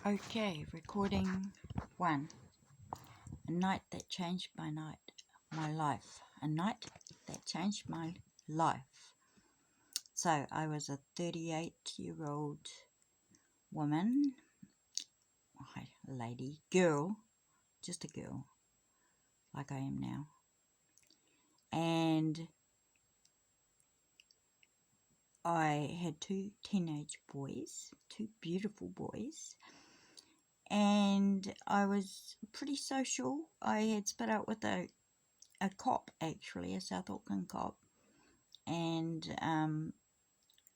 Okay, recording 1. A night that changed my life. A night that changed my life. So, I was a 38-year-old woman, lady, girl, just a girl, like I am now. And I had 2 teenage boys, 2 beautiful boys. And I was pretty social. I had split up with a cop, actually, a South Auckland cop. And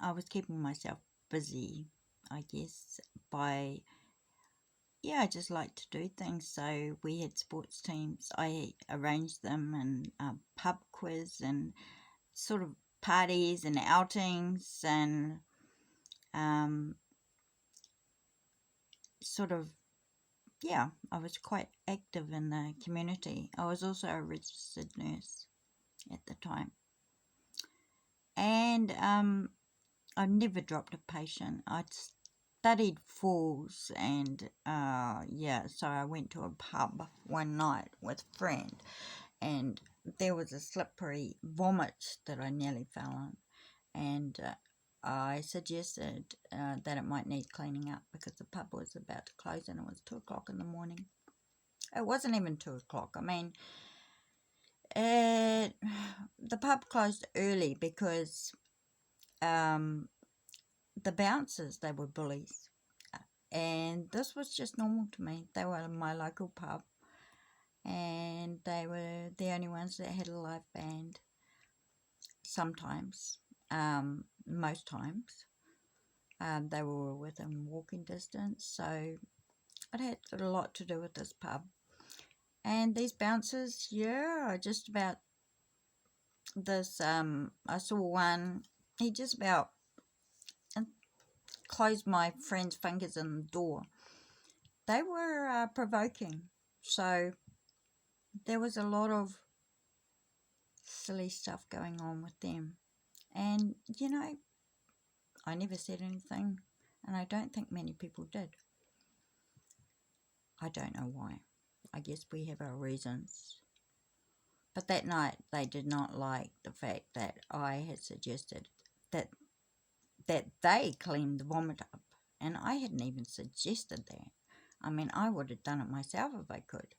I was keeping myself busy, I guess, by, I just like to do things. So we had sports teams. I arranged them and pub quiz and sort of parties and outings and sort of, I was quite active in the community. I was also a registered nurse at the time. And I never dropped a patient. I studied falls and so I went to a pub one night with a friend and there was a slippery vomit that I nearly fell on, and I suggested that it might need cleaning up because the pub was about to close and it was 2 o'clock in the morning. It wasn't even 2 o'clock. I mean, the pub closed early because the bouncers, they were bullies, and this was just normal to me. They were in my local pub and they were the only ones that had a live band. Sometimes, most times, they were within walking distance, so it had a lot to do with this pub. And these bouncers, just about this, I saw one, he just about closed my friend's fingers in the door. They were provoking, so there was a lot of silly stuff going on with them. And, I never said anything, and I don't think many people did. I don't know why. I guess we have our reasons. But that night, they did not like the fact that I had suggested that they cleaned the vomit up, and I hadn't even suggested that. I mean, I would have done it myself if I could.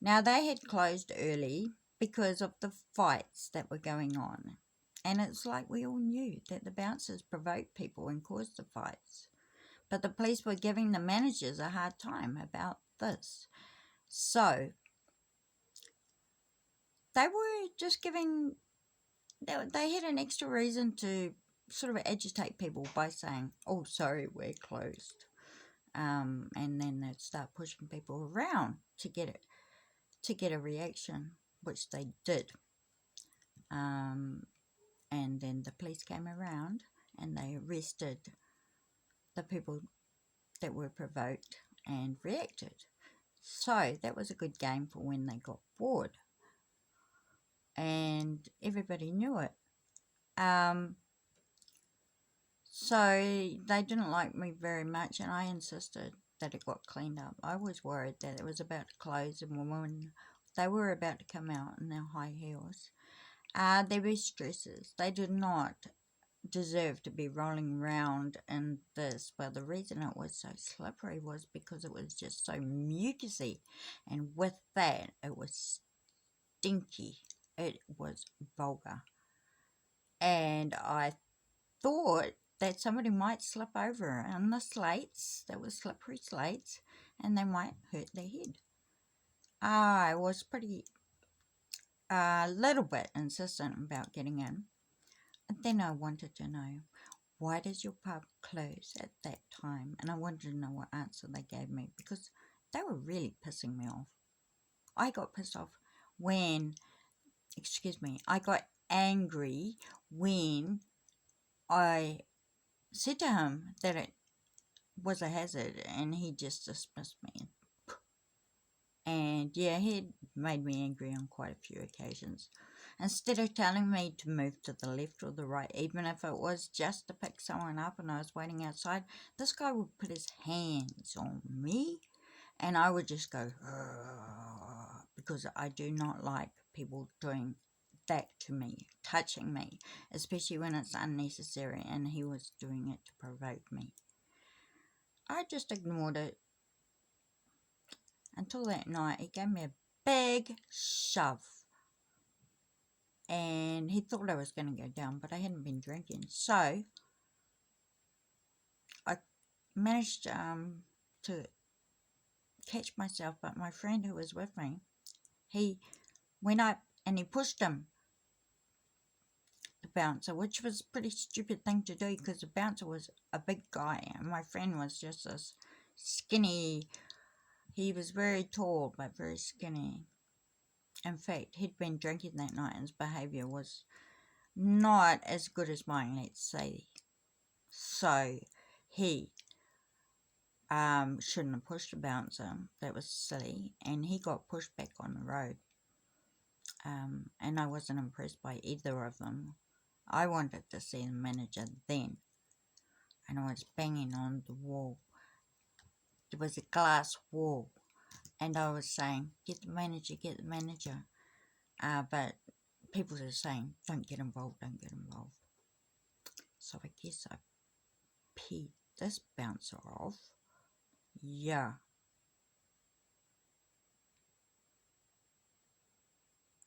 Now, they had closed early because of the fights that were going on. And it's like we all knew that the bouncers provoked people and caused the fights. But the police were giving the managers a hard time about this. So they were just giving, they had an extra reason to sort of agitate people by saying, oh, sorry, we're closed. And then they'd start pushing people around to get a reaction, which they did. And then the police came around and they arrested the people that were provoked and reacted. So that was a good game for when they got bored. And everybody knew it. So they didn't like me very much, and I insisted that it got cleaned up. I was worried that it was about to close, and when they were about to come out in their high heels, they were stresses. They did not deserve to be rolling around in this. Well, the reason it was so slippery was because it was just so mucusy, and with that, it was stinky. It was vulgar. And I thought that somebody might slip over on the slates, that were slippery slates, and they might hurt their head. I was pretty, little bit insistent about getting in. And then I wanted to know, why does your pub close at that time? And I wanted to know what answer they gave me, because they were really pissing me off. I got pissed off I got angry when I said to him that it was a hazard, and he just dismissed me. And he had made me angry on quite a few occasions. Instead of telling me to move to the left or the right, even if it was just to pick someone up and I was waiting outside, this guy would put his hands on me and I would just go, "Ugh," because I do not like people doing that to me, touching me, especially when it's unnecessary, and he was doing it to provoke me. I just ignored it until that night. He gave me a big shove, and he thought I was going to go down, but I hadn't been drinking, so I managed to catch myself. But my friend who was with me, he went up and he pushed him, the bouncer, which was a pretty stupid thing to do because the bouncer was a big guy and my friend was just this skinny. He was very tall but very skinny. In fact, he'd been drinking that night and his behaviour was not as good as mine, let's say. So he shouldn't have pushed the bouncer. That was silly, and he got pushed back on the road. And I wasn't impressed by either of them. I wanted to see the manager then, and I was banging on the wall. There was a glass wall, and I was saying, get the manager, get the manager. But people were saying, don't get involved, don't get involved. So I guess I peed this bouncer off. Yeah.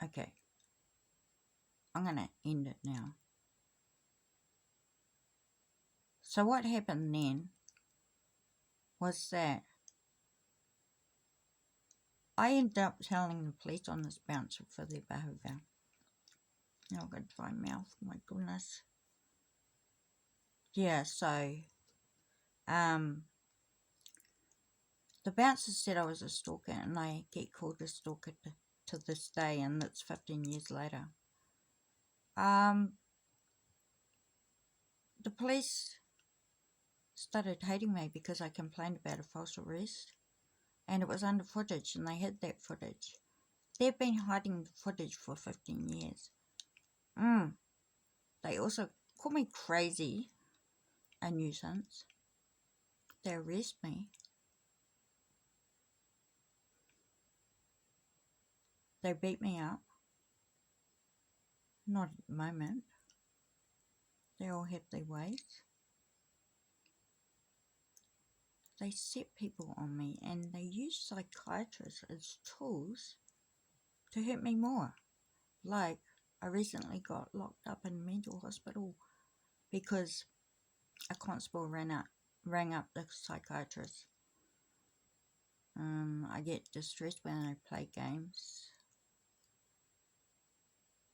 Okay. I'm going to end it now. So what happened then was that I ended up telling the police on this bouncer for their behaviour. Now I've got a dry mouth, my goodness. Yeah, so the bouncer said I was a stalker, and I get called a stalker to this day, and that's 15 years later. The police started hating me because I complained about a false arrest, and it was under footage, and they hid that footage. They've been hiding the footage for 15 years. They also call me crazy, a nuisance. They arrest me. They beat me up. Not at the moment. They all have their ways. They set people on me, and they use psychiatrists as tools to hurt me more. Like, I recently got locked up in a mental hospital because a constable rang up the psychiatrist. I get distressed when I play games,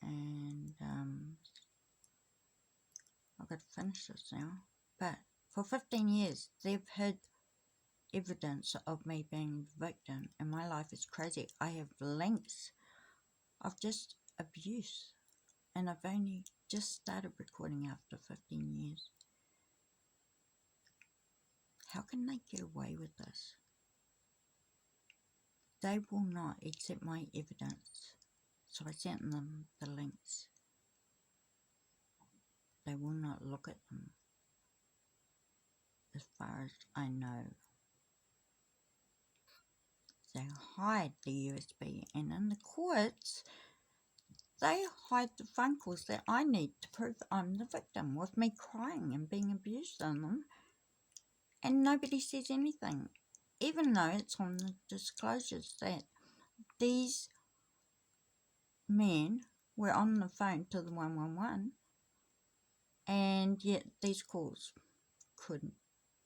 and I've got to finish this now. But for 15 years, they've hid evidence of me being the victim, and my life is crazy. I have links of just abuse, and I've only just started recording after 15 years. How can they get away with this? They will not accept my evidence, so I sent them the links. They will not look at them, as far as I know. They hide the USB, and in the courts, they hide the phone calls that I need to prove I'm the victim, with me crying and being abused on them, and nobody says anything, even though it's on the disclosures that these men were on the phone to the 111, and yet these calls couldn't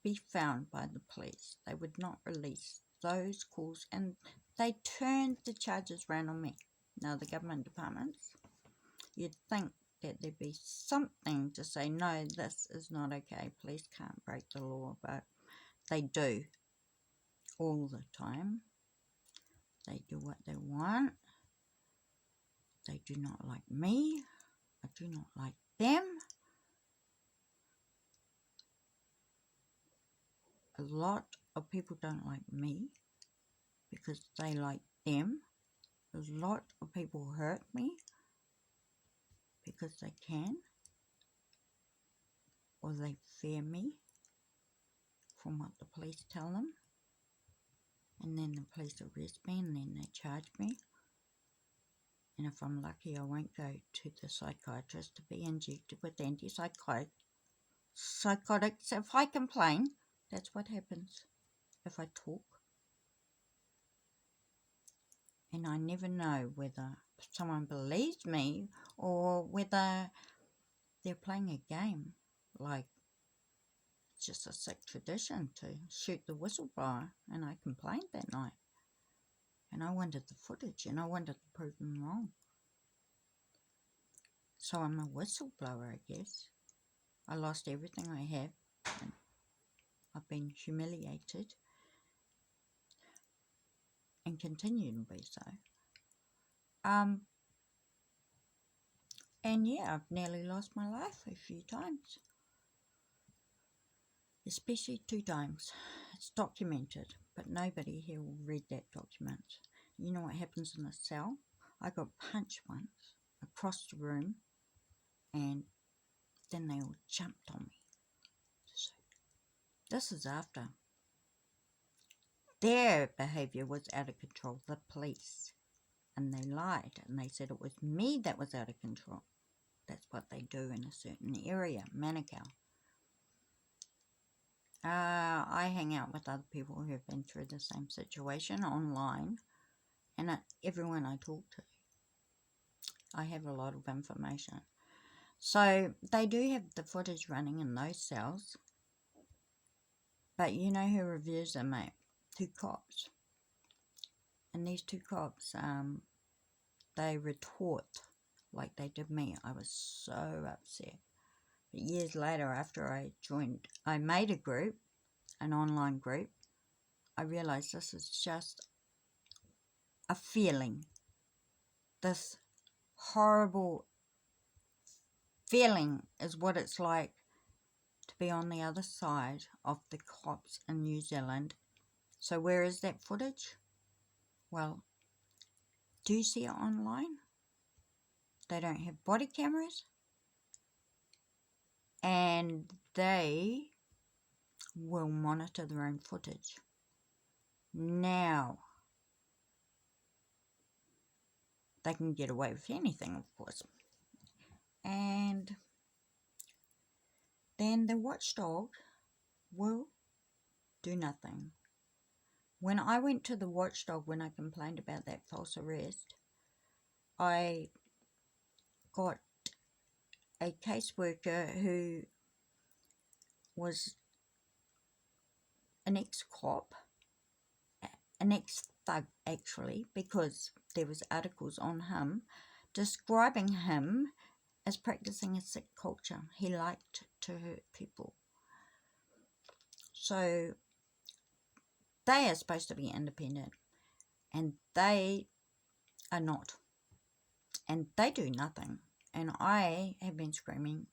be found by the police. They would not release those calls, and they turned the charges round on me. Now, the government departments, you'd think that there'd be something to say, no, this is not okay, police can't break the law, but they do all the time. They do what they want. They do not like me. I do not like them. A lot of people don't like me because they like them. A lot of people hurt me because they can, or they fear me from what the police tell them, and then the police arrest me and then they charge me. And if I'm lucky, I won't go to the psychiatrist to be injected with antipsychotics. If I complain, that's what happens if I talk. And I never know whether someone believes me or whether they're playing a game. Like, it's just a sick tradition to shoot the whistleblower, and I complained that night. And I wanted the footage, and I wanted to prove them wrong. So I'm a whistleblower, I guess. I lost everything I have, and I've been humiliated and continue to be so. And yeah, I've nearly lost my life a few times. Especially 2 times. It's documented, but nobody here will read that document. You know what happens in the cell? I got punched once across the room, and then they all jumped on me. So, this is after. Their behaviour was out of control, the police. And they lied, and they said it was me that was out of control. That's what they do in a certain area, Manukau. I hang out with other people who have been through the same situation online, and everyone I talk to, I have a lot of information. So they do have the footage running in those cells, but you know who reviews them, mate? 2 cops. And these 2 cops, they retort like they did me. I was so upset. But years later, after I made a group, an online group, I realized this is just a feeling. This horrible feeling is what it's like to be on the other side of the cops in New Zealand. So where is that footage? Well, do you see it online? They don't have body cameras, and they will monitor their own footage. Now, they can get away with anything, of course. And then the watchdog will do nothing. When I went to the watchdog, when I complained about that false arrest, I got a caseworker who was an ex-cop, an ex-thug actually, because there was articles on him describing him as practicing a sick culture. He liked to hurt people. So they are supposed to be independent, and they are not. And they do nothing. And I have been screaming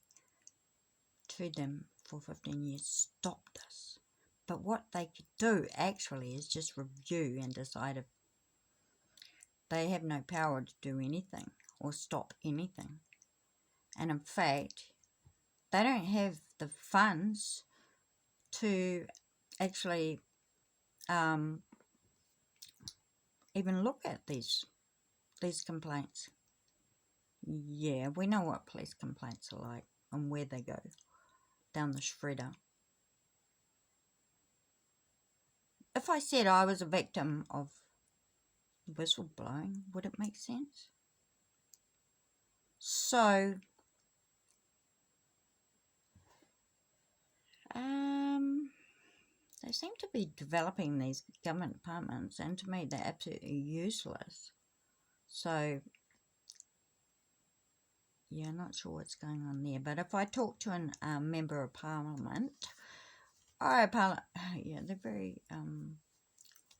to them for 15 years, stop this. But what they could do actually is just review and decide if they have no power to do anything or stop anything. And in fact, they don't have the funds to actually even look at these complaints. Yeah, we know what police complaints are like and where they go, down the shredder. If I said I was a victim of whistleblowing, would it make sense? So, they seem to be developing these government departments, and to me they're absolutely useless. So, yeah, not sure what's going on there. But if I talk to a member of parliament, yeah, they're very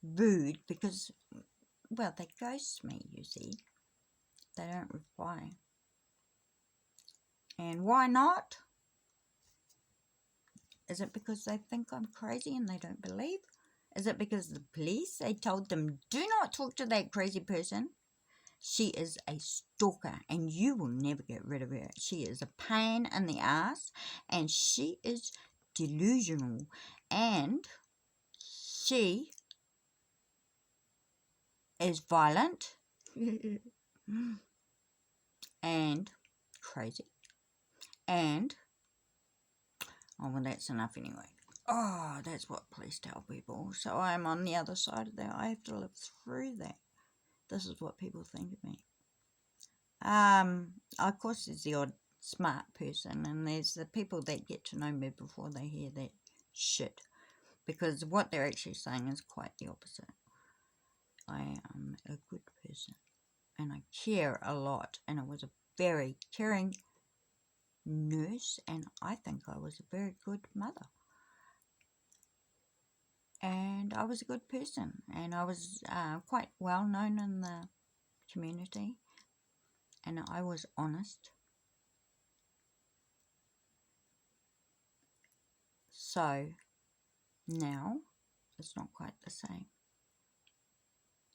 rude because, well, they ghost me, you see. They don't reply. And why not? Is it because they think I'm crazy and they don't believe? Is it because the police, they told them, do not talk to that crazy person? She is a stalker, and you will never get rid of her. She is a pain in the ass, and she is delusional, and she is violent and crazy. And, oh, well, that's enough anyway. Oh, that's what police tell people. So I'm on the other side of that. I have to live through that. This is what people think of me. Of course, there's the odd smart person, and there's the people that get to know me before they hear that shit. Because what they're actually saying is quite the opposite. I am a good person, and I care a lot, and I was a very caring nurse, and I think I was a very good mother. And I was a good person, and I was quite well known in the community, and I was honest. So now it's not quite the same.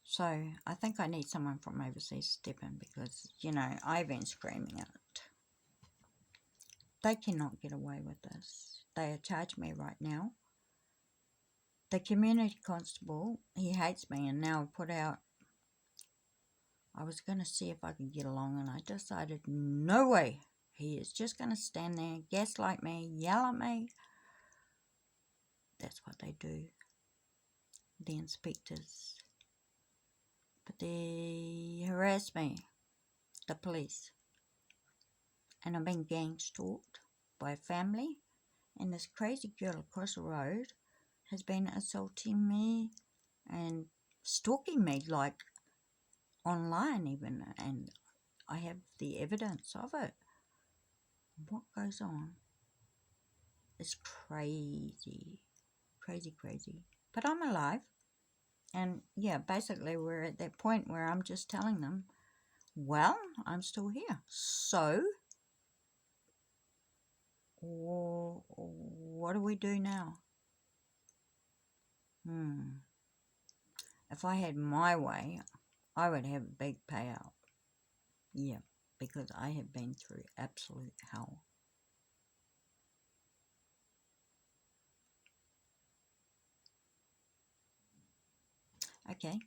So I think I need someone from overseas to step in, because, I've been screaming it. They cannot get away with this. They are charging me right now. The community constable, he hates me, and now put out, I was going to see if I could get along, and I decided, no way. He is just going to stand there, gaslight me, yell at me. That's what they do, the inspectors. But they harass me, the police. And I've been gang stalked by a family. And this crazy girl across the road has been assaulting me and stalking me, like online even. And I have the evidence of it. What goes on is crazy. Crazy, crazy. But I'm alive. And yeah, basically we're at that point where I'm just telling them, well, I'm still here. So, what do we do now? If I had my way, I would have a big payout. Yeah, because I have been through absolute hell. Okay.